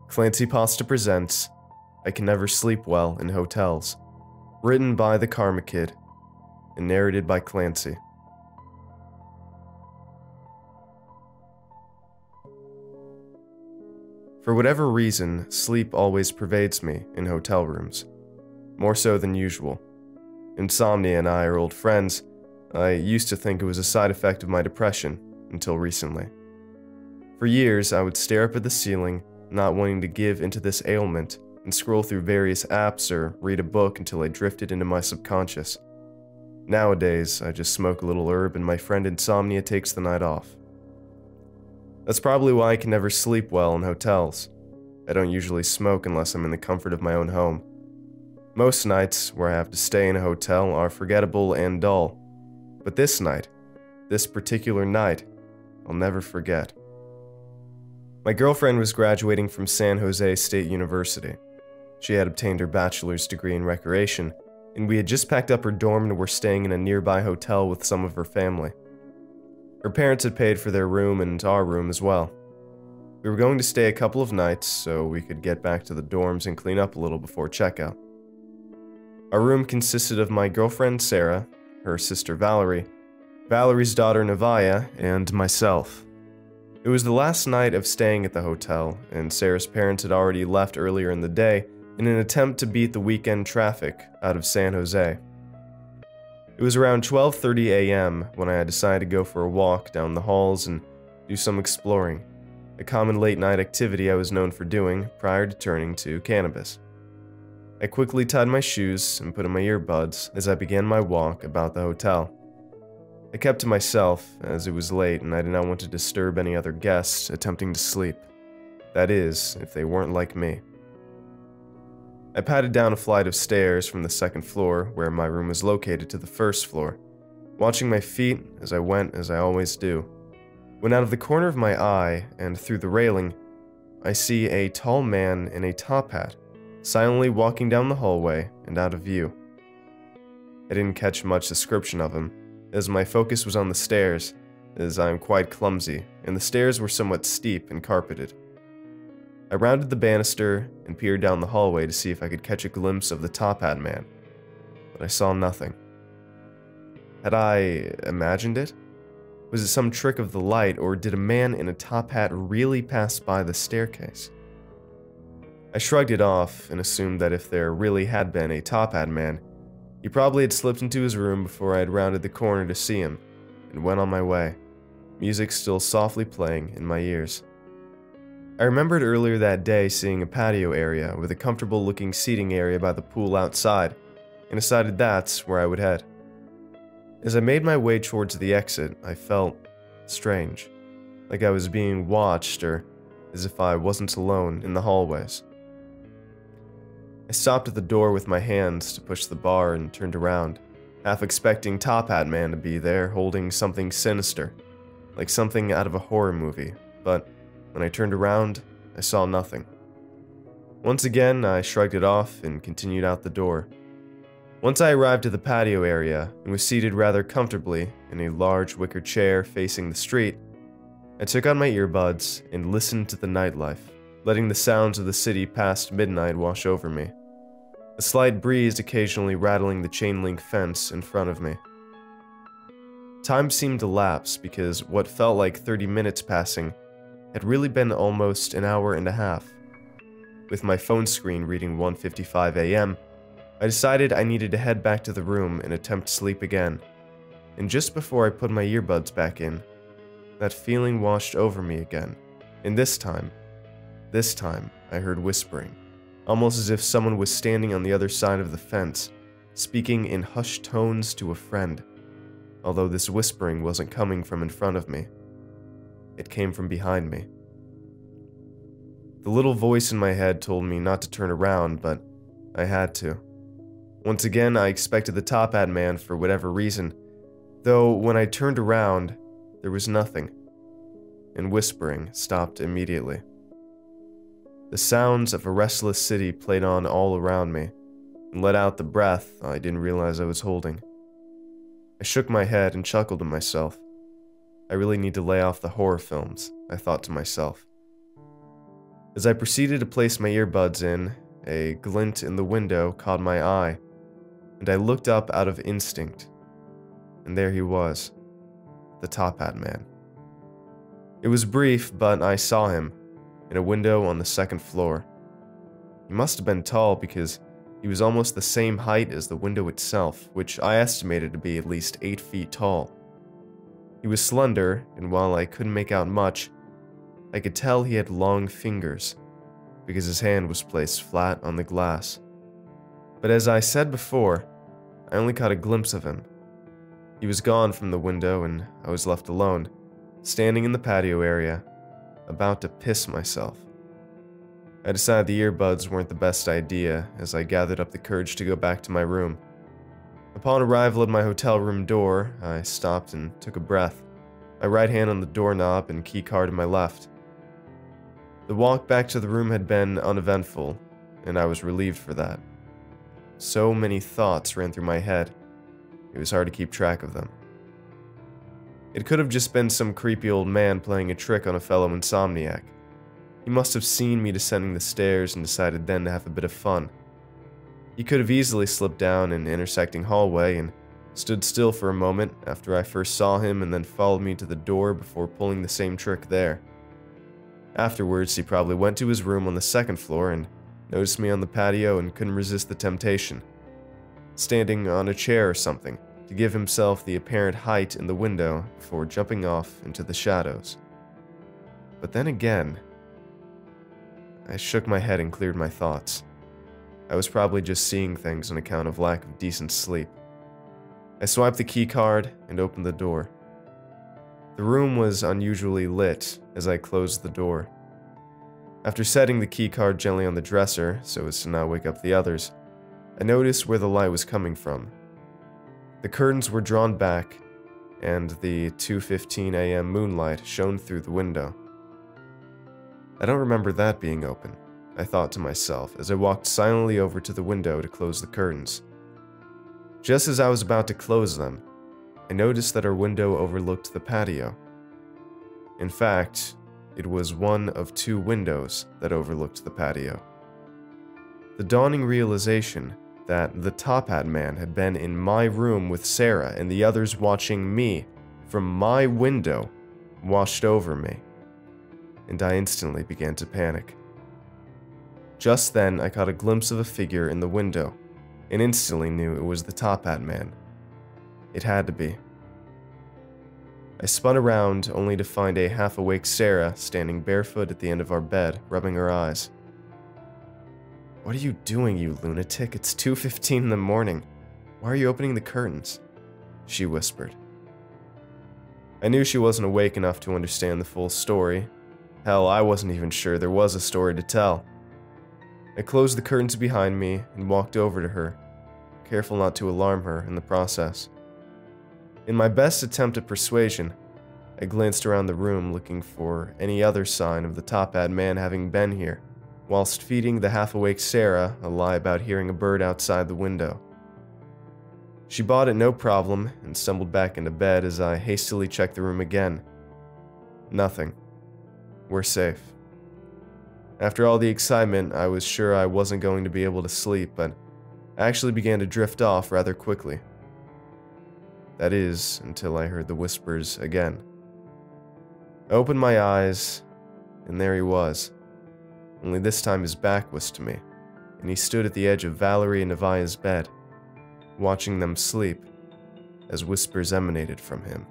Clancy Pasta presents I Can Never Sleep Well in Hotels, written by the Karma Kid and narrated by Clancy. For whatever reason, sleep always pervades me in hotel rooms, more so than usual. Insomnia and I are old friends. I used to think it was a side effect of my depression, until recently. For years, I would stare up at the ceiling, not wanting to give into this ailment, and scroll through various apps or read a book until I drifted into my subconscious. Nowadays, I just smoke a little herb and my friend Insomnia takes the night off. That's probably why I can never sleep well in hotels. I don't usually smoke unless I'm in the comfort of my own home. Most nights where I have to stay in a hotel are forgettable and dull. But this night, this particular night, I'll never forget. My girlfriend was graduating from San Jose State University. She had obtained her bachelor's degree in recreation, and we had just packed up her dorm and were staying in a nearby hotel with some of her family. Her parents had paid for their room and our room as well. We were going to stay a couple of nights so we could get back to the dorms and clean up a little before checkout. Our room consisted of my girlfriend Sarah, her sister Valerie, Valerie's daughter Navaya, and myself. It was the last night of staying at the hotel, and Sarah's parents had already left earlier in the day in an attempt to beat the weekend traffic out of San Jose. It was around 12:30 a.m. when I had decided to go for a walk down the halls and do some exploring, a common late-night activity I was known for doing prior to turning to cannabis. I quickly tied my shoes and put in my earbuds as I began my walk about the hotel. I kept to myself, as it was late and I did not want to disturb any other guests attempting to sleep. That is, if they weren't like me. I padded down a flight of stairs from the second floor, where my room was located, to the first floor, watching my feet as I went, as I always do. When out of the corner of my eye and through the railing, I see a tall man in a top hat, silently walking down the hallway and out of view. I didn't catch much description of him, as my focus was on the stairs, as I am quite clumsy, and the stairs were somewhat steep and carpeted. I rounded the banister and peered down the hallway to see if I could catch a glimpse of the top hat man, but I saw nothing. Had I imagined it? Was it some trick of the light, or did a man in a top hat really pass by the staircase? I shrugged it off and assumed that if there really had been a top hat man, he probably had slipped into his room before I had rounded the corner to see him, and went on my way, music still softly playing in my ears. I remembered earlier that day seeing a patio area with a comfortable-looking seating area by the pool outside, and decided that's where I would head. As I made my way towards the exit, I felt strange, like I was being watched, or as if I wasn't alone in the hallways. I stopped at the door with my hands to push the bar and turned around, half expecting Top Hat Man to be there holding something sinister, like something out of a horror movie, but when I turned around, I saw nothing. Once again, I shrugged it off and continued out the door. Once I arrived at the patio area and was seated rather comfortably in a large wicker chair facing the street, I took on my earbuds and listened to the nightlife, letting the sounds of the city past midnight wash over me. A slight breeze occasionally rattling the chain-link fence in front of me. Time seemed to lapse because what felt like 30 minutes passing had really been almost an hour and a half. With my phone screen reading 1:55 a.m., I decided I needed to head back to the room and attempt to sleep again. And just before I put my earbuds back in, that feeling washed over me again. And this time, I heard whispering, almost as if someone was standing on the other side of the fence, speaking in hushed tones to a friend, although this whispering wasn't coming from in front of me. It came from behind me. The little voice in my head told me not to turn around, but I had to. Once again, I expected the Top Hat Man for whatever reason, though when I turned around, there was nothing, and whispering stopped immediately. The sounds of a restless city played on all around me, and let out the breath I didn't realize I was holding. I shook my head and chuckled to myself. I really need to lay off the horror films, I thought to myself. As I proceeded to place my earbuds in, a glint in the window caught my eye, and I looked up out of instinct. And there he was, the Top Hat Man. It was brief, but I saw him, in a window on the second floor. He must have been tall because he was almost the same height as the window itself, which I estimated to be at least 8 feet tall. He was slender, and while I couldn't make out much, I could tell he had long fingers, because his hand was placed flat on the glass. But as I said before, I only caught a glimpse of him. He was gone from the window, and I was left alone, standing in the patio area, about to piss myself. I decided the earbuds weren't the best idea as I gathered up the courage to go back to my room. Upon arrival at my hotel room door, I stopped and took a breath, my right hand on the doorknob and key card in my left. The walk back to the room had been uneventful, and I was relieved for that. So many thoughts ran through my head, it was hard to keep track of them. It could have just been some creepy old man playing a trick on a fellow insomniac. He must have seen me descending the stairs and decided then to have a bit of fun. He could have easily slipped down an intersecting hallway and stood still for a moment after I first saw him and then followed me to the door before pulling the same trick there. Afterwards, he probably went to his room on the second floor and noticed me on the patio and couldn't resist the temptation, standing on a chair or something, to give himself the apparent height in the window before jumping off into the shadows. But then again, I shook my head and cleared my thoughts. I was probably just seeing things on account of lack of decent sleep. I swiped the key card and opened the door. The room was unusually lit as I closed the door. After setting the key card gently on the dresser so as to not wake up the others, I noticed where the light was coming from. The curtains were drawn back, and the 2:15 a.m. moonlight shone through the window. I don't remember that being open, I thought to myself as I walked silently over to the window to close the curtains. Just as I was about to close them, I noticed that our window overlooked the patio. In fact, it was one of 2 windows that overlooked the patio. The dawning realization that the Top Hat Man had been in my room with Sarah and the others watching me from my window washed over me, and I instantly began to panic. Just then, I caught a glimpse of a figure in the window, and instantly knew it was the Top Hat Man. It had to be. I spun around only to find a half-awake Sarah standing barefoot at the end of our bed, rubbing her eyes. "What are you doing, you lunatic? It's 2:15 in the morning. Why are you opening the curtains?" she whispered. I knew she wasn't awake enough to understand the full story. Hell, I wasn't even sure there was a story to tell. I closed the curtains behind me and walked over to her, careful not to alarm her in the process. In my best attempt at persuasion, I glanced around the room looking for any other sign of the Top Hat Man having been here, whilst feeding the half-awake Sarah a lie about hearing a bird outside the window. She bought it no problem and stumbled back into bed as I hastily checked the room again. Nothing. We're safe. After all the excitement, I was sure I wasn't going to be able to sleep, but I actually began to drift off rather quickly. That is, until I heard the whispers again. I opened my eyes, and there he was. Only this time his back was to me, and he stood at the edge of Valerie and Nevaeh's bed, watching them sleep, as whispers emanated from him.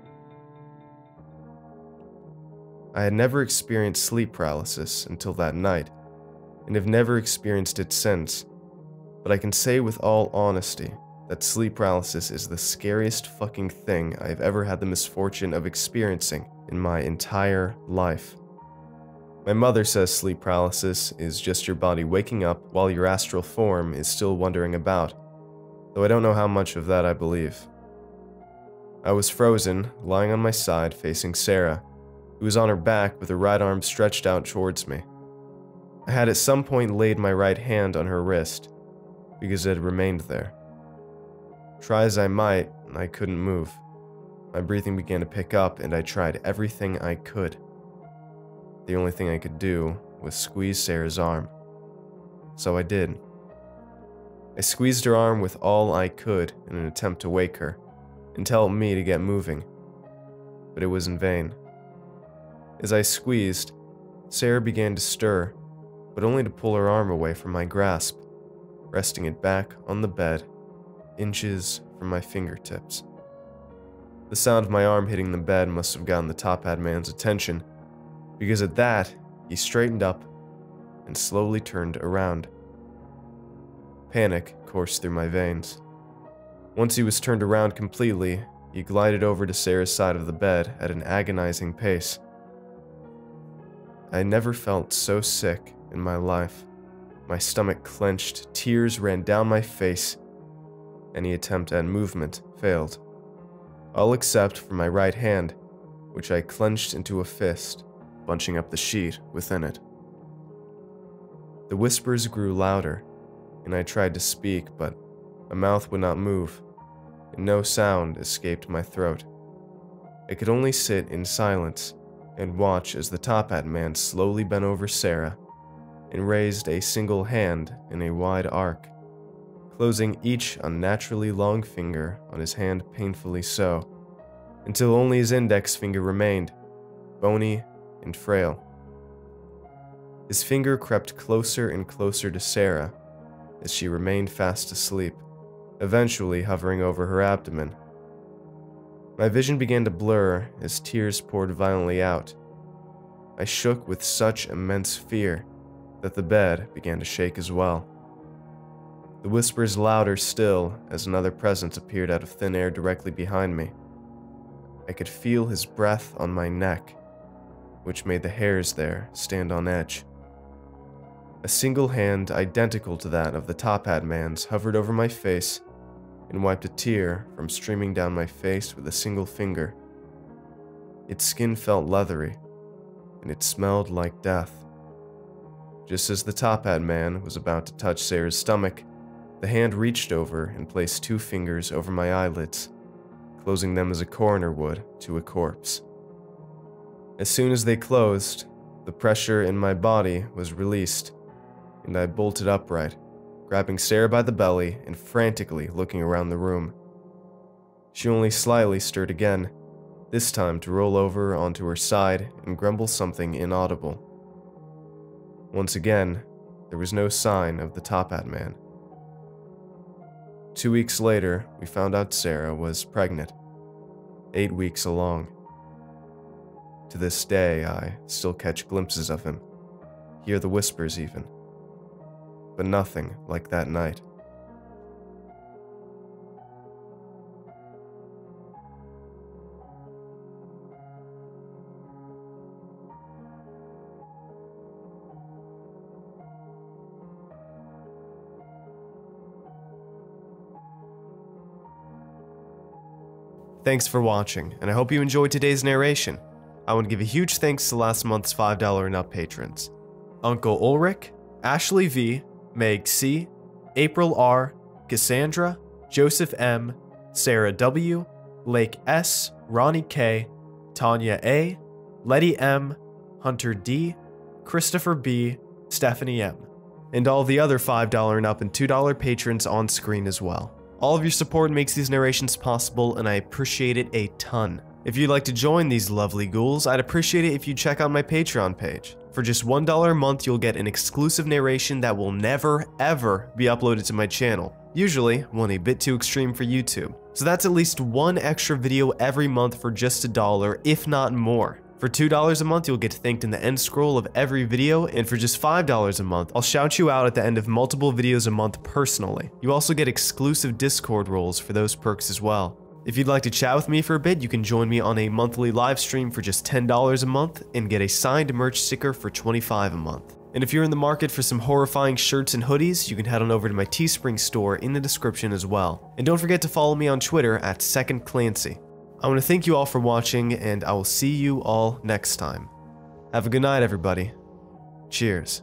I had never experienced sleep paralysis until that night, and have never experienced it since, but I can say with all honesty that sleep paralysis is the scariest fucking thing I have ever had the misfortune of experiencing in my entire life. My mother says sleep paralysis is just your body waking up while your astral form is still wandering about, though I don't know how much of that I believe. I was frozen, lying on my side facing Sarah, who was on her back with her right arm stretched out towards me. I had at some point laid my right hand on her wrist, because it had remained there. Try as I might, I couldn't move. My breathing began to pick up, and I tried everything I could. The only thing I could do was squeeze Sarah's arm. So I did. I squeezed her arm with all I could in an attempt to wake her and tell me to get moving, but it was in vain. As I squeezed, Sarah began to stir, but only to pull her arm away from my grasp, resting it back on the bed, inches from my fingertips. The sound of my arm hitting the bed must have gotten the top hat man's attention, because at that, he straightened up and slowly turned around. Panic coursed through my veins. Once he was turned around completely, he glided over to Sarah's side of the bed at an agonizing pace. I never felt so sick in my life. My stomach clenched, tears ran down my face. Any attempt at movement failed. All except for my right hand, which I clenched into a fist, bunching up the sheet within it. The whispers grew louder, and I tried to speak, but my mouth would not move, and no sound escaped my throat. I could only sit in silence and watch as the top hat man slowly bent over Sarah and raised a single hand in a wide arc, closing each unnaturally long finger on his hand painfully so, until only his index finger remained, bony and frail. His finger crept closer and closer to Sarah as she remained fast asleep, eventually hovering over her abdomen. My vision began to blur as tears poured violently out. I shook with such immense fear that the bed began to shake as well. The whispers louder still as another presence appeared out of thin air directly behind me. I could feel his breath on my neck, which made the hairs there stand on edge. A single hand identical to that of the top hat man's hovered over my face and wiped a tear from streaming down my face with a single finger. Its skin felt leathery, and it smelled like death. Just as the top hat man was about to touch Sarah's stomach, the hand reached over and placed 2 fingers over my eyelids, closing them as a coroner would to a corpse. As soon as they closed, the pressure in my body was released, and I bolted upright, grabbing Sarah by the belly and frantically looking around the room. She only slightly stirred again, this time to roll over onto her side and grumble something inaudible. Once again, there was no sign of the top hat man. 2 weeks later, we found out Sarah was pregnant, 8 weeks along. To this day, I still catch glimpses of him, hear the whispers even, but nothing like that night. Thanks for watching, and I hope you enjoyed today's narration. I want to give a huge thanks to last month's $5 and up patrons: Uncle Ulrich, Ashley V, Meg C, April R, Cassandra, Joseph M, Sarah W, Lake S, Ronnie K, Tanya A, Letty M, Hunter D, Christopher B, Stephanie M, and all the other $5 and up and $2 patrons on screen as well. All of your support makes these narrations possible, and I appreciate it a ton. If you'd like to join these lovely ghouls, I'd appreciate it if you check out my Patreon page. For just $1 a month, you'll get an exclusive narration that will never, ever be uploaded to my channel. Usually, one a bit too extreme for YouTube. So that's at least one extra video every month for just $1, if not more. For $2 a month, you'll get thanked in the end scroll of every video, and for just $5 a month, I'll shout you out at the end of multiple videos a month personally. You also get exclusive Discord roles for those perks as well. If you'd like to chat with me for a bit, you can join me on a monthly live stream for just $10 a month and get a signed merch sticker for $25 a month. And if you're in the market for some horrifying shirts and hoodies, you can head on over to my Teespring store in the description as well. And don't forget to follow me on Twitter at SecondClancy. I want to thank you all for watching, and I will see you all next time. Have a good night, everybody. Cheers.